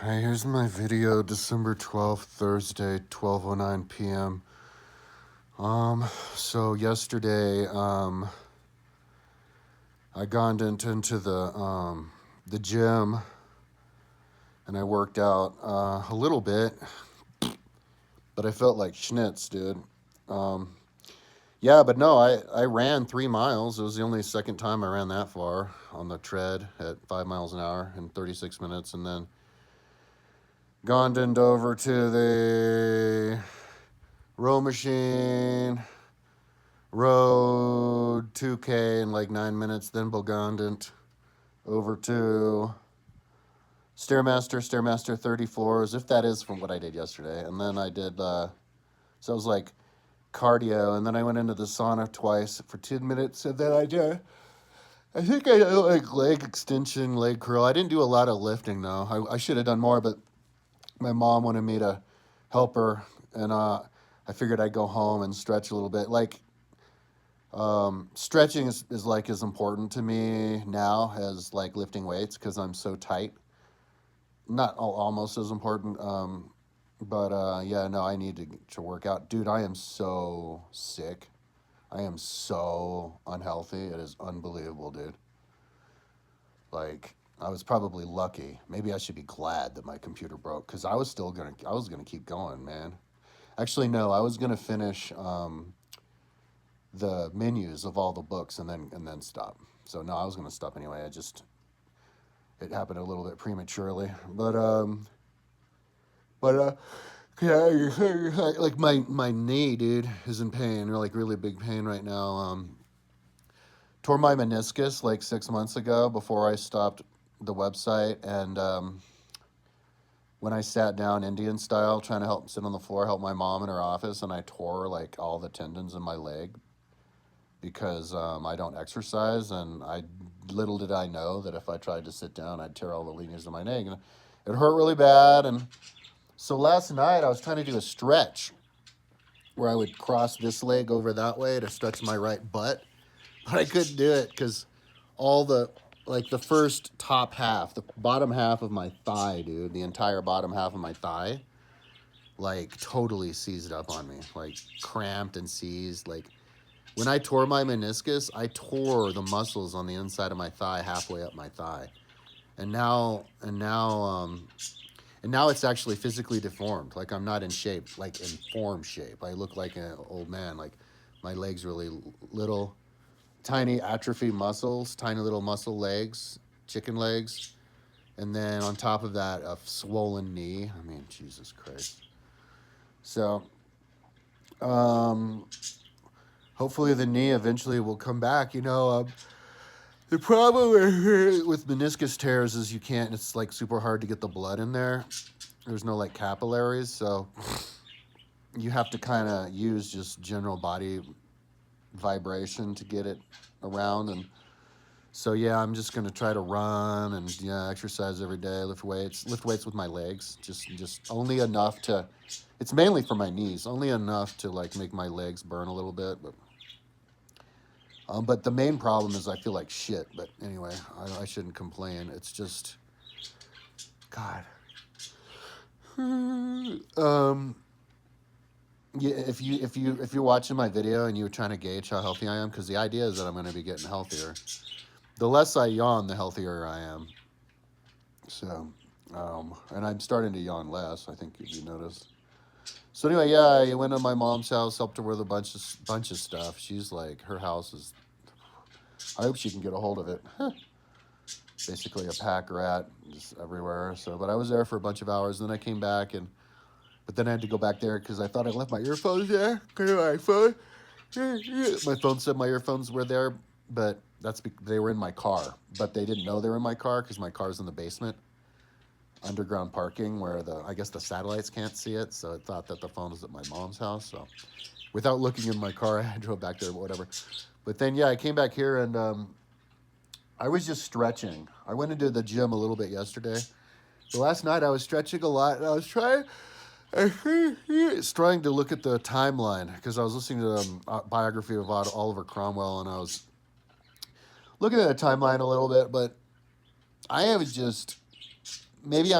Hey, here's my video, December 12th, Thursday, 12:09 p.m. So yesterday, I gone into the gym and I worked out a little bit, but I felt like schnitz, dude. Um, yeah, but no, I ran 3 miles. It was the only second time I ran that far on the tread at 5 miles an hour in 36 minutes, and then gone over to the row machine, rode 2K in like 9 minutes, then Bogandant over to Stairmaster 30 floors, if that is from what I did yesterday. And then I did, so it was like cardio, and then I went into the sauna twice for 10 minutes, and then I think I did like leg extension, leg curl. I didn't do a lot of lifting though. I should have done more, but my mom wanted me to help her, and I figured I'd go home and stretch a little bit. Like, stretching is like as important to me now as like lifting weights because I'm so tight. Not almost as important, but yeah, no, I need to work out, dude. I am so sick. I am so unhealthy. It is unbelievable, dude. Like, I was probably lucky. Maybe I should be glad that my computer broke because I was gonna keep going, man. Actually, no, I was gonna finish the menus of all the books and then stop. So no, I was gonna stop anyway. It happened a little bit prematurely, but yeah, like my knee, dude, is in pain. Or like really big pain right now. Tore my meniscus like 6 months ago before I stopped the website, and when I sat down Indian style, trying to help sit on the floor, help my mom in her office, and I tore like all the tendons in my leg because I don't exercise, and little did I know that if I tried to sit down, I'd tear all the ligaments in my leg, and it hurt really bad. And so last night I was trying to do a stretch where I would cross this leg over that way to stretch my right butt, but I couldn't do it because all the first top half, the bottom half of my thigh, dude, the entire bottom half of my thigh, like totally seized up on me, like cramped and seized. Like, when I tore my meniscus, I tore the muscles on the inside of my thigh halfway up my thigh, and now it's actually physically deformed. Like, I'm not in shape, like in form shape. I look like an old man. Like, my legs really little, tiny atrophy muscles, tiny little muscle legs, chicken legs, and then on top of that, a swollen knee. I mean, Jesus Christ. So, hopefully the knee eventually will come back. The problem with meniscus tears is it's like super hard to get the blood in there. There's no like capillaries, so you have to kind of use just general body vibration to get it around. And so yeah, I'm just gonna try to run and yeah, exercise every day, lift weights with my legs, just only enough to. It's mainly for my knees, only enough to like make my legs burn a little bit, but the main problem is I feel like shit. But anyway, I shouldn't complain. It's just, God. Yeah, if you're watching my video and you're trying to gauge how healthy I am, because the idea is that I'm going to be getting healthier. The less I yawn, the healthier I am. So, and I'm starting to yawn less. I think if you noticed. So anyway, yeah, I went to my mom's house, helped her with a bunch of stuff. She's like, her house is. I hope she can get a hold of it. Basically a pack rat, just everywhere. So, but I was there for a bunch of hours. Then I came back, but then I had to go back there because I thought I left my earphones there. My phone. My phone said my earphones were there, but they were in my car. But they didn't know they were in my car because my car's in the basement, underground parking, where I guess the satellites can't see it. So it thought that the phone was at my mom's house. So without looking in my car, I drove back there, whatever. But then yeah, I came back here and I was just stretching. I went into the gym a little bit yesterday. The last night I was stretching a lot, and I was trying to look at the timeline because I was listening to a biography of Oliver Cromwell, and I was looking at the timeline a little bit. But I have just maybe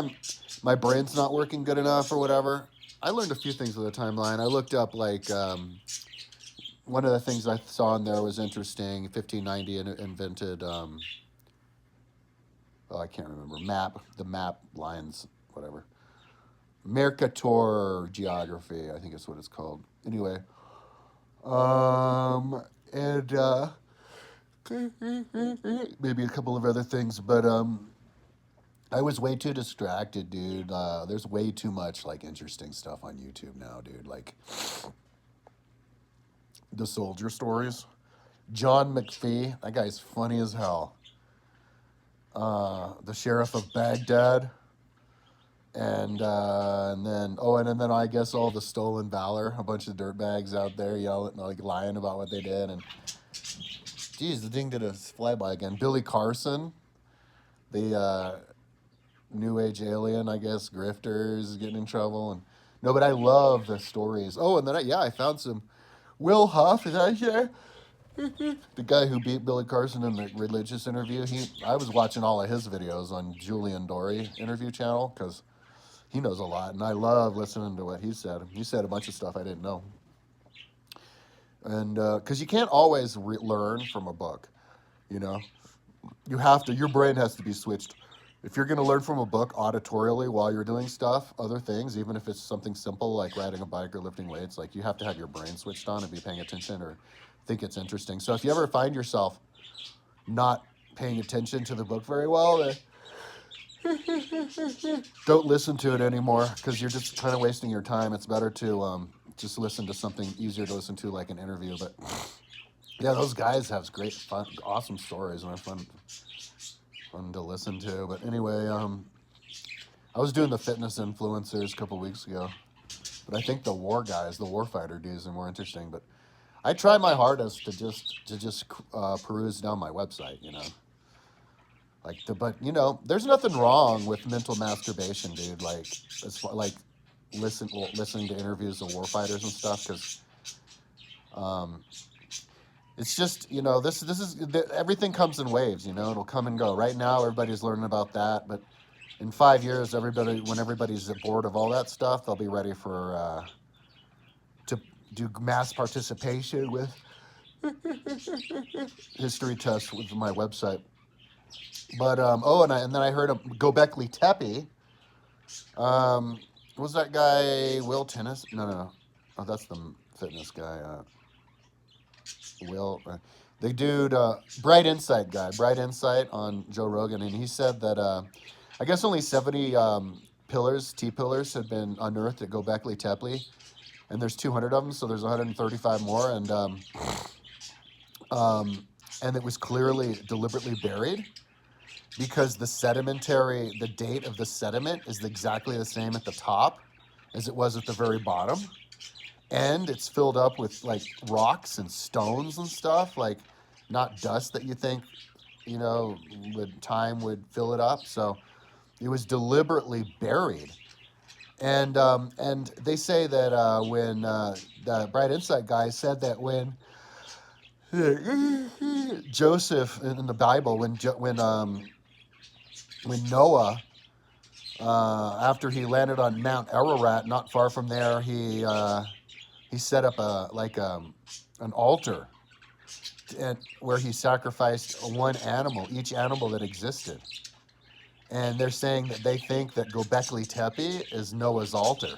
my brain's not working good enough or whatever. I learned a few things with the timeline. I looked up like one of the things I saw in there was interesting. 1590 invented oh, I can't remember the map lines, whatever. Mercator geography, I think is what it's called. Anyway, and maybe a couple of other things, but I was way too distracted, dude. There's way too much like interesting stuff on YouTube now, dude. Like the soldier stories. John McPhee, that guy's funny as hell. The sheriff of Baghdad, and then I guess all the stolen valor, a bunch of dirtbags out there yelling, like lying about what they did, and geez, the thing did a flyby again. Billy Carson, the new age alien, I guess, grifters getting in trouble, and no, but I love the stories. Oh, and then I found some Will Huff, is that here? The guy who beat Billy Carson in the religious interview. I was watching all of his videos on Julian Dory interview channel because he knows a lot, and I love listening to what he said. He said a bunch of stuff I didn't know, and because you can't always learn from a book, you know, you have to. Your brain has to be switched. If you're going to learn from a book auditorially while you're doing stuff, other things, even if it's something simple like riding a bike or lifting weights, like you have to have your brain switched on and be paying attention or think it's interesting. So if you ever find yourself not paying attention to the book very well, don't listen to it anymore because you're just kind of wasting your time. It's better to just listen to something easier to listen to, like an interview. But yeah, those guys have great, fun, awesome stories, and they're fun to listen to. But anyway, I was doing the fitness influencers a couple weeks ago, but I think the war guys, the warfighter dudes, are more interesting. But I try my hardest to just peruse down my website, you know. But you know, there's nothing wrong with mental masturbation, dude. Like, listening to interviews of warfighters and stuff, because it's just, you know, this is everything comes in waves, you know. It'll come and go. Right now, everybody's learning about that, but in 5 years, when everybody's bored of all that stuff, they'll be ready for to do mass participation with history tests with my website. But and then I heard of Gobekli Tepe. Was that guy Will Tennis? No. Oh, that's the fitness guy. The dude, Bright Insight guy, Bright Insight on Joe Rogan, and he said that I guess only 70 T-pillars have been unearthed at Gobekli Tepe, and there's 200 of them, so there's 135 more, and it was clearly deliberately buried because the date of the sediment is exactly the same at the top as it was at the very bottom. And it's filled up with like rocks and stones and stuff, like not dust that you think, you know, time would fill it up. So it was deliberately buried. And they say that when the Bright Insight guy said that when Joseph in the Bible, when Noah, after he landed on Mount Ararat, not far from there, he set up an altar, where he sacrificed each animal that existed. And they're saying that they think that Gobekli Tepe is Noah's altar.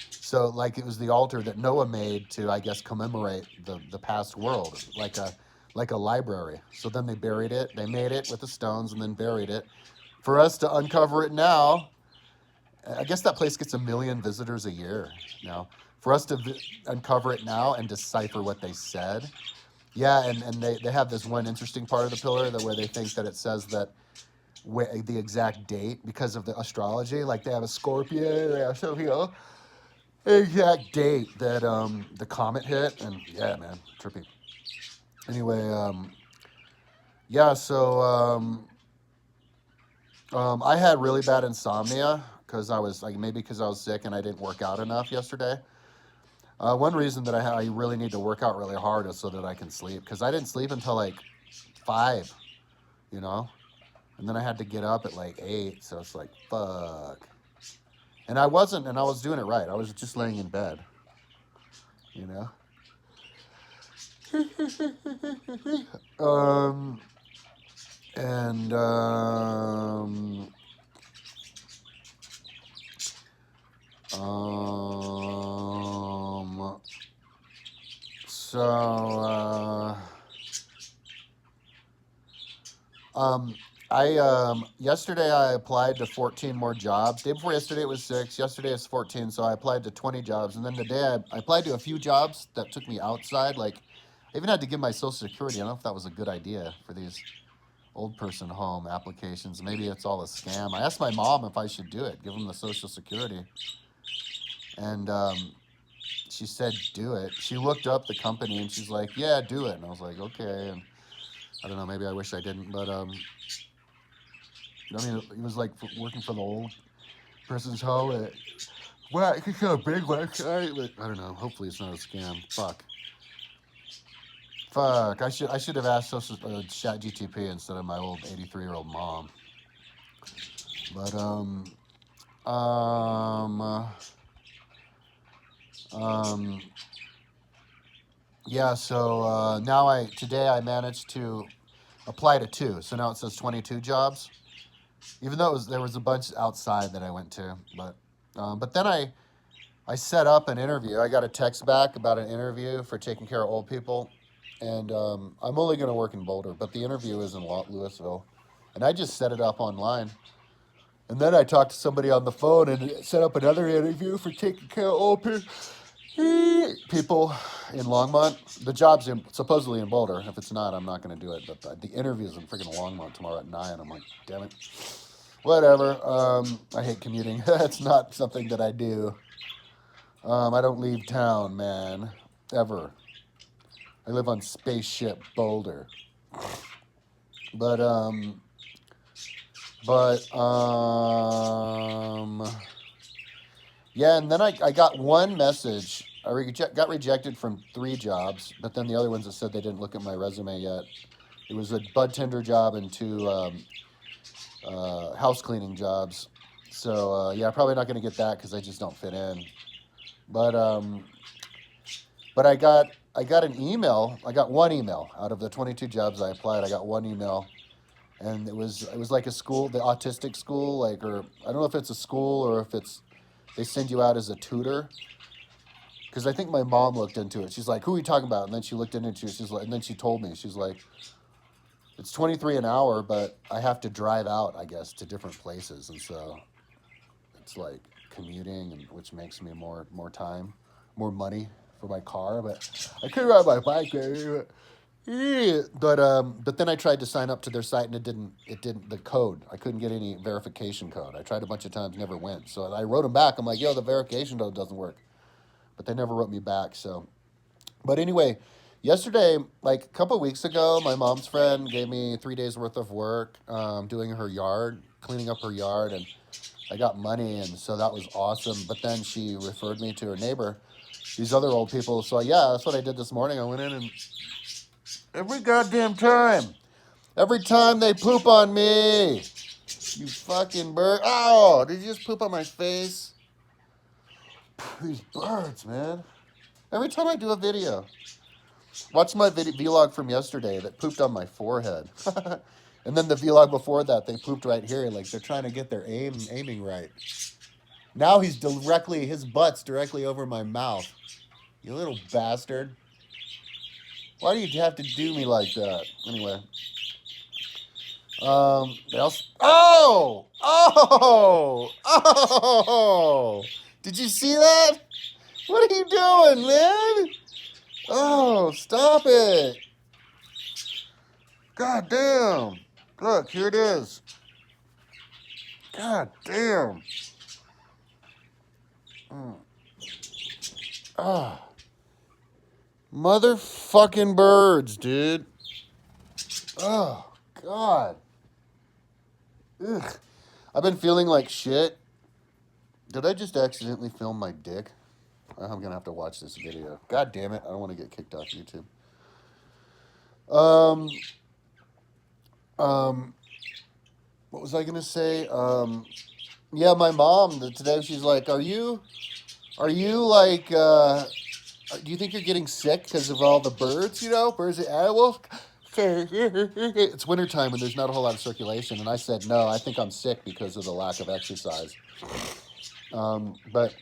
So like it was the altar that Noah made to, I guess, commemorate the past world, like a library. So then they buried it. They made it with the stones and then buried it. For us to uncover it now, I guess that place gets 1 million visitors a year now. For us to uncover it now and decipher what they said. Yeah, and they have this one interesting part of the pillar where they think that it says that the exact date because of the astrology. Like they have a Scorpio, they have Scorpio, exact date that the comet hit, and yeah, man, trippy. Anyway, yeah, so I had really bad insomnia because I was sick and I didn't work out enough yesterday. One reason that I really need to work out really hard is so that I can sleep, because I didn't sleep until like 5, you know. And then I had to get up at like 8, so it's like, fuck. And I wasn't, and I was doing it right. I was just laying in bed, you know? um, and, so, yesterday I applied to 14 more jobs. Day before yesterday it was 6. Yesterday it's 14. So I applied to 20 jobs. And then today I applied to a few jobs that took me outside. Like, I even had to give my social security. I don't know if that was a good idea for these old person home applications. Maybe it's all a scam. I asked my mom if I should do it, give them the social security. And she said, do it. She looked up the company and she's like, yeah, do it. And I was like, okay. And I don't know, maybe I wish I didn't, but I mean, it was like working for the old person's home. Well, it's a big website, but I don't know. Hopefully, it's not a scam. Fuck. I should have asked Chat GTP instead of my old 83-year-old mom. But um, yeah. So today I managed to apply to 2. So now it says 22 jobs. Even though there was a bunch outside that I went to, but then I set up an interview. I got a text back about an interview for taking care of old people, and I'm only going to work in Boulder, but the interview is in Louisville, and I just set it up online. And then I talked to somebody on the phone and set up another interview for taking care of old people in Longmont. The job's supposedly in Boulder. If it's not, I'm not going to do it. But the interview's in freaking Longmont tomorrow at 9. I'm like, damn it. Whatever. I hate commuting. It's not something that I do. I don't leave town, man. Ever. I live on Spaceship Boulder. But yeah, and then I got one message. Got rejected from 3 jobs, but then the other ones that said they didn't look at my resume yet. It was a bud tender job and 2 house cleaning jobs. So yeah, probably not going to get that because I just don't fit in. But I got an email. I got one email out of the 22 jobs I applied. I got one email, and it was like a school, the autistic school, like, or I don't know if it's a school or if they send you out as a tutor. Because I think my mom looked into it. She's like, "Who are you talking about?" And then she looked into it. She's like, and then she told me, she's like, "It's 23 an hour, but I have to drive out, I guess, to different places, and so it's like commuting, and which makes me more time, more money for my car. But I could ride my bike, baby. But then I tried to sign up to their site, and it didn't the code. I couldn't get any verification code. I tried a bunch of times, never went. So I wrote them back. I'm like, yo, the verification code doesn't work. But they never wrote me back. So, but anyway, yesterday, like a couple of weeks ago, my mom's friend gave me 3 days worth of work, doing her yard, cleaning up her yard, and I got money, and so that was awesome. But then she referred me to her neighbor, these other old people. So yeah, that's what I did this morning. I went in, and every time they poop on me, you fucking bird. Oh, did you just poop on my face? These birds, man. Every time I do a video. Watch my vlog from yesterday that pooped on my forehead. And then the vlog before that, they pooped right here. Like they're trying to get their aiming right. Now his butt's directly over my mouth. You little bastard. Why do you have to do me like that? Anyway. Oh! Did you see that? What are you doing, man? Oh, stop it. God damn. Look, here it is. God damn. Motherfucking birds, dude. Oh, God. Ugh. I've been feeling like shit. Did I just accidentally film my dick? I'm gonna have to watch this video. God damn it! I don't want to get kicked off YouTube. What was I gonna say? Yeah, my mom today. She's like, are you like, do you think you're getting sick because of all the birds? You know, birds and animals. It's wintertime and there's not a whole lot of circulation. And I said, no, I think I'm sick because of the lack of exercise. But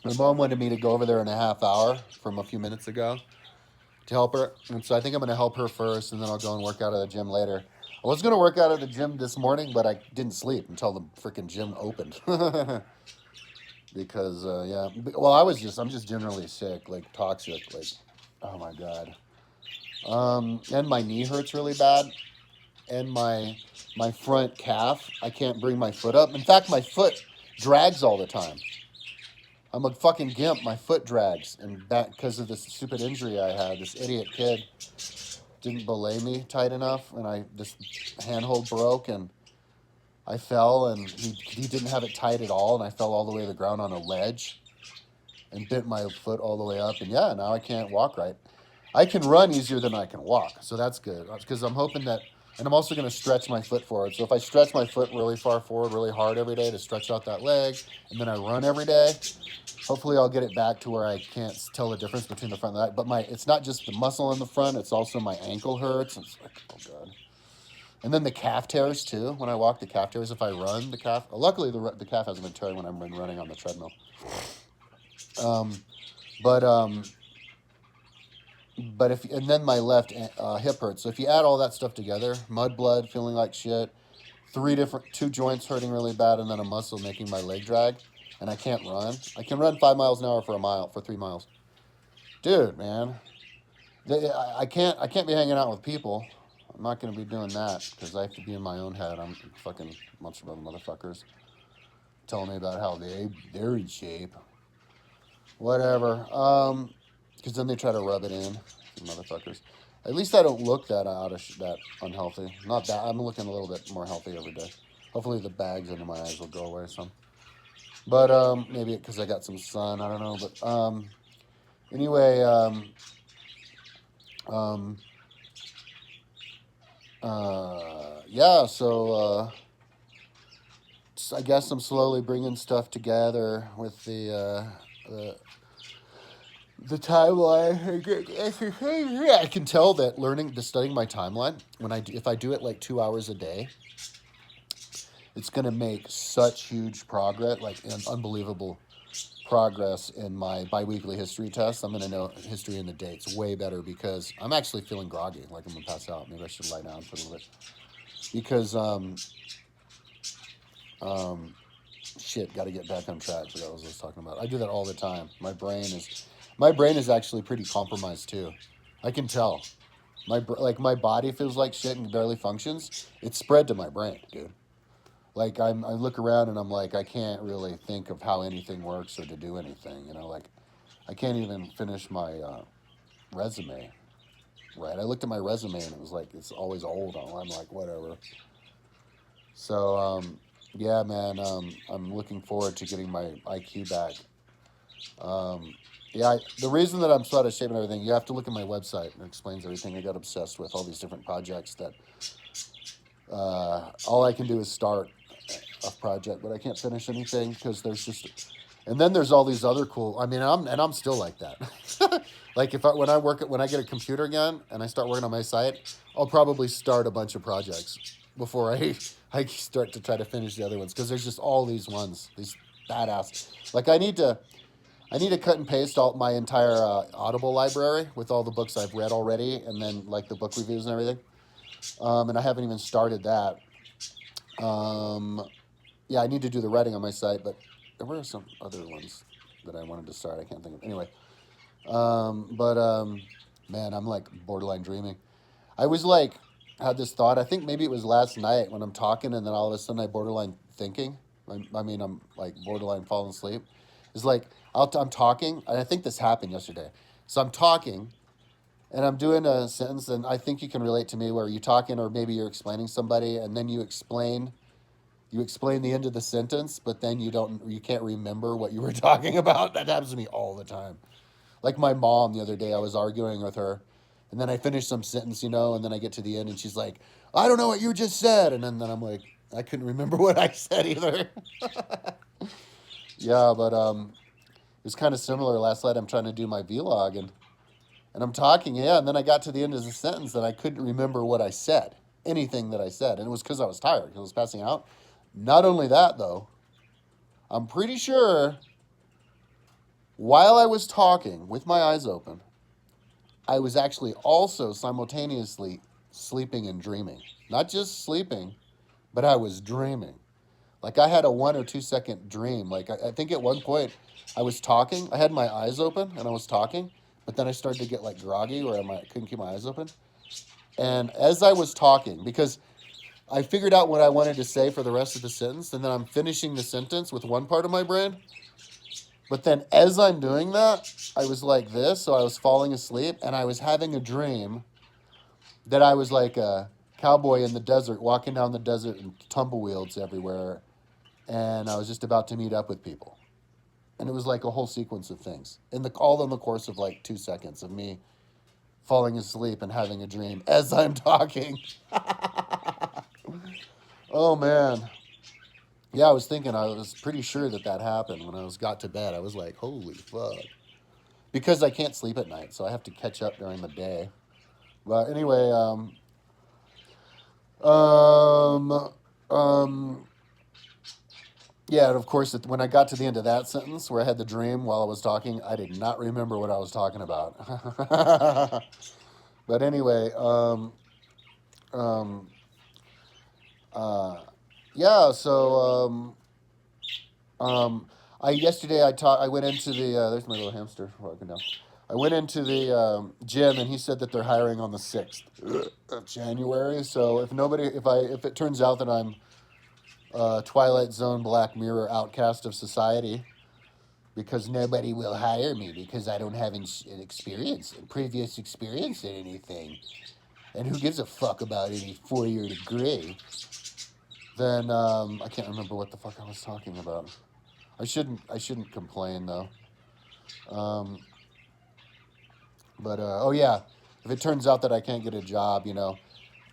my mom wanted me to go over there in a half hour from a few minutes ago to help her. And so I think I'm going to help her first, and then I'll go and work out at the gym later. I was going to work out at the gym this morning, but I didn't sleep until the freaking gym opened. Because, yeah. Well, I'm just generally sick, like toxic. Like, oh my God. And my knee hurts really bad. And my front calf, I can't bring my foot up. In fact, my foot drags all the time. I'm a fucking gimp. My foot drags, and that because of this stupid injury I had. This idiot kid didn't belay me tight enough, and this handhold broke, and I fell, and he didn't have it tight at all, and I fell all the way to the ground on a ledge, and bent my foot all the way up, and yeah, now I can't walk right. I can run easier than I can walk, so that's good. Because I'm hoping that, and I'm also going to stretch my foot forward. So if I stretch my foot really far forward, really hard every day to stretch out that leg, and then I run every day. Hopefully I'll get it back to where I can't tell the difference between the front and the back. But it's not just the muscle in the front, it's also my ankle hurts. It's like, oh God. And then the calf tears too. When I walk, the calf tears. If I run, the calf. Luckily, the calf hasn't been tearing when I've been running on the treadmill. And then my left hip hurts. So if you add all that stuff together, mud blood, feeling like shit, two joints hurting really bad, and then a muscle making my leg drag, and I can't run. I can run 5 miles an hour for 3 miles. Dude, man, I can't be hanging out with people. I'm not gonna be doing that because I have to be in my own head. I'm fucking bunch of other motherfuckers telling me about how they're in shape. Whatever. Because then they try to rub it in, motherfuckers. At least I don't look that that unhealthy. Not that I'm looking a little bit more healthy every day. Hopefully the bags under my eyes will go away some. But maybe because I got some sun, I don't know. But anyway, yeah. So I guess I'm slowly bringing stuff together with the timeline. I can tell that studying my timeline if I do it like 2 hours a day, it's gonna make such huge progress, like an unbelievable progress in my biweekly history test. I'm gonna know history and the dates way better because I'm actually feeling groggy, like I'm gonna pass out. Maybe I should lie down for a little bit because shit, got to get back on track. What I was talking about. I do that all the time. My brain is actually pretty compromised too. I can tell. My body feels like shit and barely functions. It's spread to my brain, dude. Like I look around and I'm like, I can't really think of how anything works or to do anything. You know, like I can't even finish my resume. Right? I looked at my resume and it was like it's always old. I'm like, whatever. So yeah, man, I'm looking forward to getting my IQ back. Yeah, the reason that I'm so out of shape and everything, you have to look at my website. It explains everything. I got obsessed with all these different projects that all I can do is start a project, but I can't finish anything because there's just, and then there's all these other cool. I mean, I'm still like that. Like when I get a computer again and I start working on my site, I'll probably start a bunch of projects before I start to try to finish the other ones because there's just all these ones, these badass. Like I need to cut and paste all my entire Audible library with all the books I've read already, and then like the book reviews and everything. And I haven't even started that. Yeah, I need to do the writing on my site, but there were some other ones that I wanted to start. I can't think of anyway. Man, I'm like borderline dreaming. I was like had this thought. I think maybe it was last night when I'm talking, and then all of a sudden I borderline thinking. I'm like borderline falling asleep. It's like I'm talking, and I think this happened yesterday. So I'm talking, and I'm doing a sentence, and I think you can relate to me where you're talking, or maybe you're explaining somebody, and then you explain the end of the sentence, but then you can't remember what you were talking about. That happens to me all the time. Like my mom the other day, I was arguing with her, and then I finished some sentence, and then I get to the end, and she's like, I don't know what you just said, and then I'm like, I couldn't remember what I said either. Yeah, but it was kind of similar. Last night I'm trying to do my vlog and I'm talking, yeah, and then I got to the end of the sentence and I couldn't remember what I said, anything that I said, and it was because I was tired, because I was passing out. Not only that, though, I'm pretty sure while I was talking with my eyes open, I was actually also simultaneously sleeping and dreaming. Not just sleeping, but I was dreaming. Like I had a 1 or 2 second dream. Like I think at one point I was talking. I had my eyes open and I was talking, but then I started to get like groggy where I couldn't keep my eyes open. And as I was talking, because I figured out what I wanted to say for the rest of the sentence, and then I'm finishing the sentence with one part of my brain. But then as I'm doing that, I was like this, so I was falling asleep, and I was having a dream that I was like a cowboy in the desert, walking down the desert and tumbleweeds everywhere, and I was just about to meet up with people. And it was like a whole sequence of things, all in the course of like 2 seconds of me falling asleep and having a dream as I'm talking. Oh, man. Yeah, I was thinking, I was pretty sure that happened when I got to bed. I was like, holy fuck. Because I can't sleep at night, so I have to catch up during the day. But anyway, yeah, and of course, when I got to the end of that sentence where I had the dream while I was talking, I did not remember what I was talking about. But anyway, yeah, so, yesterday I went into the, there's my little hamster walking down. I went into the gym and he said that they're hiring on the 6th of January. So if it turns out that I'm Twilight Zone, Black Mirror, outcast of society, because nobody will hire me because I don't have previous experience in anything, and who gives a fuck about any 4-year degree, then I can't remember what the fuck I was talking about. I shouldn't complain though. But oh yeah, if it turns out that I can't get a job,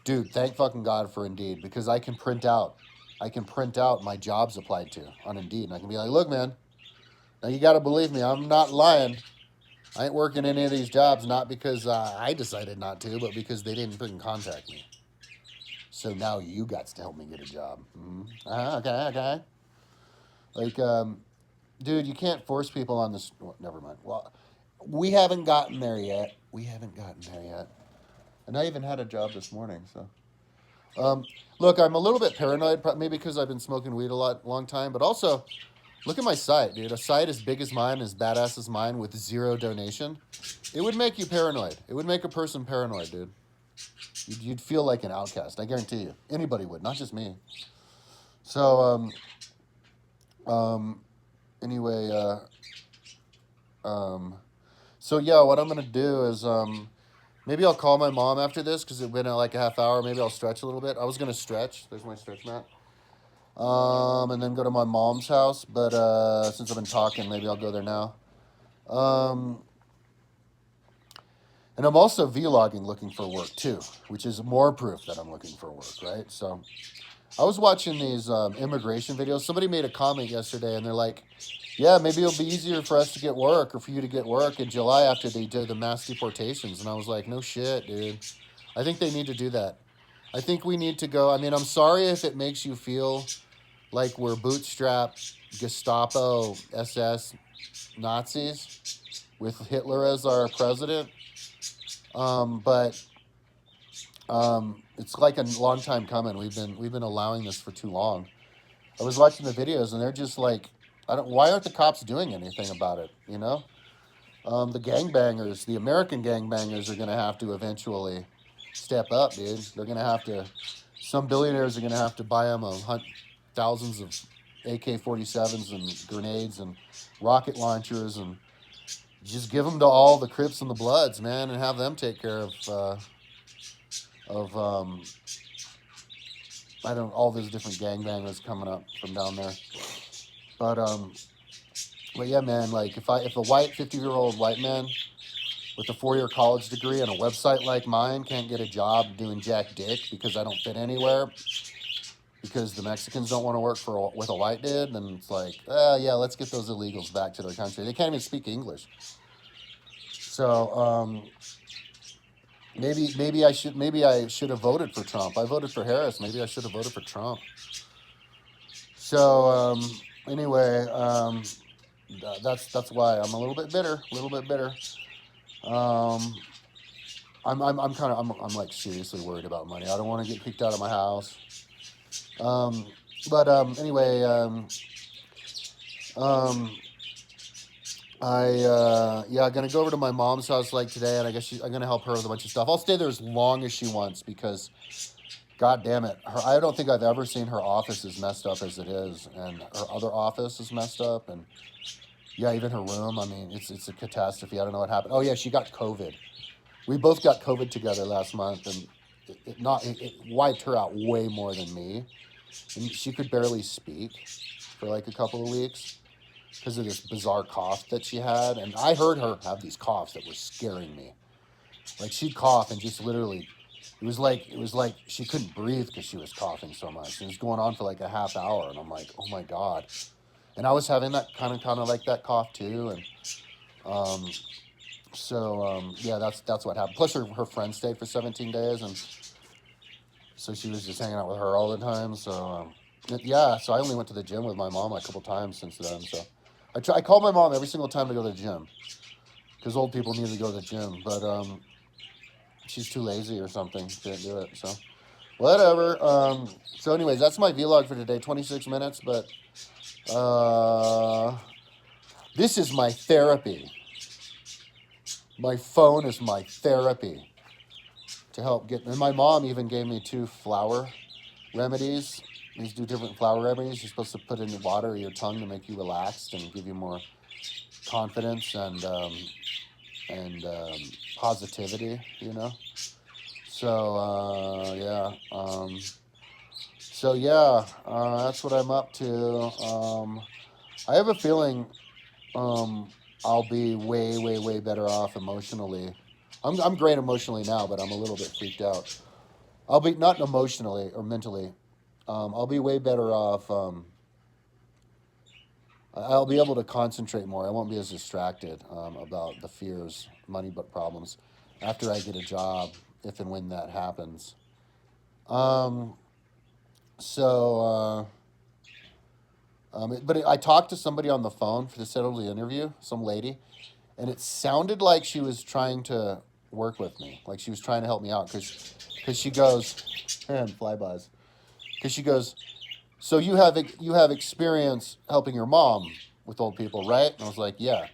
dude, thank fucking God for Indeed, because I can print out my jobs applied to on Indeed, and I can be like, look, man, now you got to believe me, I'm not lying. I ain't working any of these jobs, not because I decided not to, but because they didn't fucking contact me. So now you got to help me get a job. Mm-hmm. Okay. Like, dude, you can't force people on this. Well, never mind. Well, we haven't gotten there yet. And I even had a job this morning, so. Look, I'm a little bit paranoid, maybe because I've been smoking weed a long time, but also, look at my site, dude. A site as big as mine, as badass as mine, with 0 donation, it would make you paranoid. It would make a person paranoid, dude. You'd feel like an outcast, I guarantee you. Anybody would, not just me. So, anyway, so yeah, what I'm going to do is, maybe I'll call my mom after this, because it's been like a half hour. Maybe I'll stretch a little bit. I was going to stretch. There's my stretch mat. And then go to my mom's house. But since I've been talking, maybe I'll go there now. And I'm also vlogging looking for work, too, which is more proof that I'm looking for work, right? So I was watching these immigration videos. Somebody made a comment yesterday, and they're like, yeah, maybe it'll be easier for us to get work, or for you to get work in July after they did the mass deportations. And I was like, no shit, dude. I think they need to do that. I think we need to go. I mean, I'm sorry if it makes you feel like we're bootstrapped Gestapo, SS, Nazis with Hitler as our president. But it's like a long time coming. We've been allowing this for too long. I was watching the videos, and they're just like, why aren't the cops doing anything about it, The gangbangers, the American gangbangers, are going to have to eventually step up, dude. They're going to have to, some billionaires are going to have to buy them thousands of AK-47s and grenades and rocket launchers, and just give them to all the Crips and the Bloods, man, and have them take care of all those different gangbangers coming up from down there. But yeah, man, like if a white 50-year-old white man with a 4-year college degree and a website like mine can't get a job doing jack dick because I don't fit anywhere, because the Mexicans don't want to work with a white dude, then it's like, yeah, let's get those illegals back to their country. They can't even speak English. So maybe I should have voted for Trump. I voted for Harris. Maybe I should have voted for Trump. So anyway, that's why I'm a little bit bitter. I'm like seriously worried about money. I don't want to get kicked out of my house. Anyway, I'm gonna go over to my mom's house like today, and I guess I'm gonna help her with a bunch of stuff. I'll stay there as long as she wants because, God damn it, I don't think I've ever seen her office as messed up as it is, and her other office is messed up, and yeah, even her room. I mean, it's a catastrophe. I don't know what happened. Oh yeah, she got COVID. We both got COVID together last month, and it wiped her out way more than me. And she could barely speak for like a couple of weeks because of this bizarre cough that she had. And I heard her have these coughs that were scaring me. Like she'd cough and just literally, it was like she couldn't breathe because she was coughing so much. And it was going on for like a half hour, and I'm like, oh my God. And I was having that kind of like that cough too, and yeah, that's what happened. Plus her friend stayed for 17 days, and so she was just hanging out with her all the time. So yeah, so I only went to the gym with my mom like a couple times since then. So I call my mom every single time to go to the gym because old people need to go to the gym, but she's too lazy or something, can't do it. So whatever. So anyways, that's my vlog for today. 26 minutes, but this is my therapy. My phone is my therapy to help get. And my mom even gave me 2 flower remedies. These 2 different flower remedies. You're supposed to put in the water or your tongue to make you relaxed and give you more confidence and positivity. You know. So yeah. That's what I'm up to. I have a feeling I'll be way better off emotionally. I'm great emotionally now, but I'm a little bit freaked out. I'll be not emotionally or mentally. I'll be way better off. I'll be able to concentrate more. I won't be as distracted about the fears, money, but problems after I get a job, if and when that happens. I talked to somebody on the phone to settle the interview, some lady, and it sounded like she was trying to work with me, like she was trying to help me out, because she goes, and flybys, because she goes, so you have experience helping your mom with old people, right? And I was like, yeah,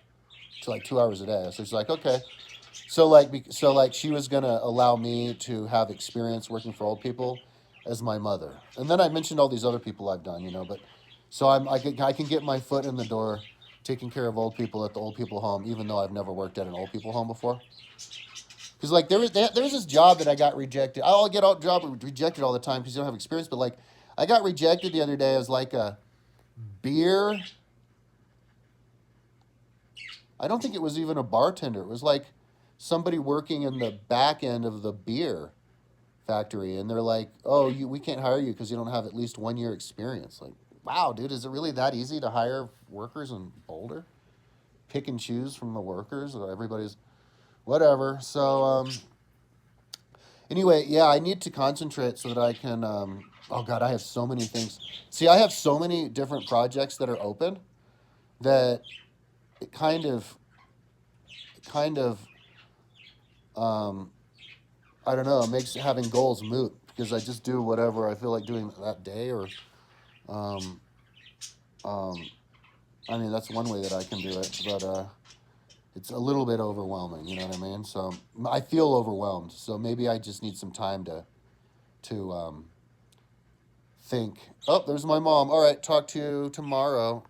to like 2 hours a day. So she's like, okay. So like she was gonna allow me to have experience working for old people as my mother, and then I mentioned all these other people I've done, but so I can get my foot in the door, taking care of old people at the old people home, even though I've never worked at an old people home before. Because like there was this job that I got rejected. I'll get a job rejected all the time because you don't have experience. But like I got rejected the other day as like a beer. I don't think it was even a bartender. It was like somebody working in the back end of the beer factory, and they're like, "Oh, we can't hire you because you don't have at least 1 year experience." Like, wow, dude, is it really that easy to hire workers in Boulder? Pick and choose from the workers, or everybody's whatever. So anyway, yeah, I need to concentrate so that I can. Oh God, I have so many things. See, I have so many different projects that are open that it kind of. I don't know, it makes having goals moot because I just do whatever I feel like doing that day, or, I mean, that's one way that I can do it, but it's a little bit overwhelming, you know what I mean? So I feel overwhelmed, so maybe I just need some time to think. Oh, there's my mom. All right, talk to you tomorrow.